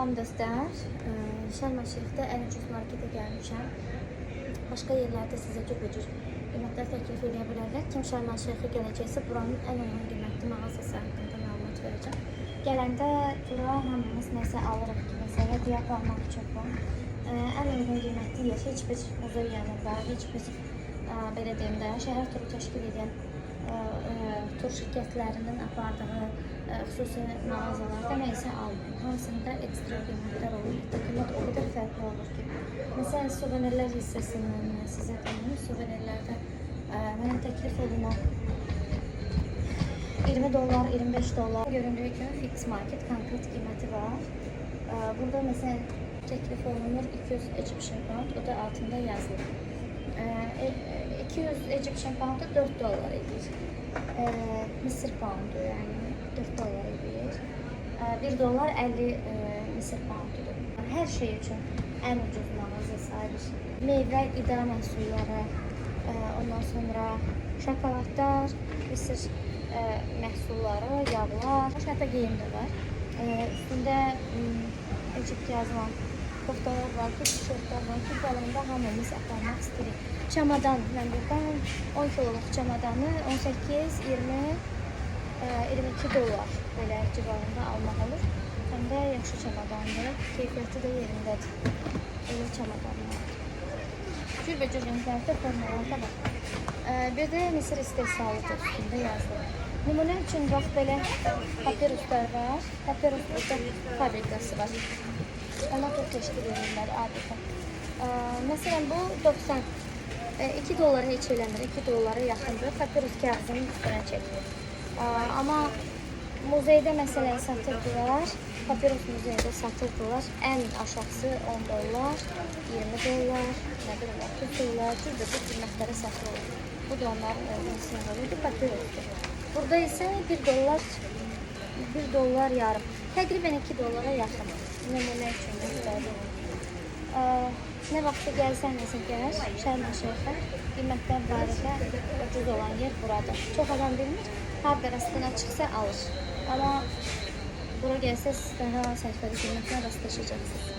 Salam dostlar, Şərm Şeyxdə ən ucuz marketə gəlmişəm. Başqa yerlərdə sizə cürbəcür qiymətlər təklif edə bilərlər. Kim Şərm Şeyxə gələcəksə, buranın ən uyğun qiymətli mağazası haqqında məlumat verəcəm. Gələndə bura hamımız nəsə alırıq ki, məsələn, hədiyyə almaq üçün bu. Ən uyğun qiymətli yer, heç bir uzun yanında, heç bir belə deyim də, şəhər turu təşkil edən tur şirkətlərinin apardığı xüsusi mağazalarda nəysə almayın. Hamısında ekstra qiymətlər olur. Qiymət o qədər fərqli olur ki. Məsələn, suvenirlər hissəsindən sizə deyim, suvenirlərdə mənə təklif olunan $20, $25 göründüyü kimi fix market konkret qiyməti var. Burada məsələn təklif olunur 200 Egyptian pound, o da altında yazılır. 200 Egyptian pound'u $4 edir. Mısır poundu yani $4 edir. $1 50 Mısır poundudur. Her şey için en ucuz mağaza sayılır. Meyve, qida məhsulları, ondan sonra şokoladlar, Mısır məhsulları, yağlar, hətta geyim də var. Üstündə Egypt yazılan koftalar var ki, tişörtlər var ki, qalanda hamımız aparmaq istəyirik. Çamadan, mən buradan 10 kiloluk çamadanı 18, 20, $22 belə civarında almaq olur. Həm də yaxşı çamadandır, keyfiyyəti də yerindədir. Elə çamadanlar. Cürbəcür renklərdə formalarda var. Bir də Mısır istehsalıdır üstündə yazılır. Nümunə üçün bax belə papiruslar var. Papirus burada fabrikası var. Ona da təşkil edirlər adeta. Məsələn bu 90. $2 heç eləmir, $2 yaxındır. Papirus kağızının üstünə çəkilir. Amma muzeydə məsələn satırdılar. Papirus muzeydə satırdılar. Ən aşağısı $10, $20, nə bilim $30, cürbəcür qiymətlərə satılır. Bu da onların simvoludur, papirusdur. Burada isə $1 yarım. Təqribən $2 yaxın. Nümunə üçün göstərilir. Nə vaxtı gəlsəniz gəl, Şərm Şeyxə qiymətlər barədə ucuz olan yer buradır. Çox adam bilmir, harda rastına çıxsa alır. Amma bura gəlsəz daha səhifəli qiymətlə rastlaşacaqsınız.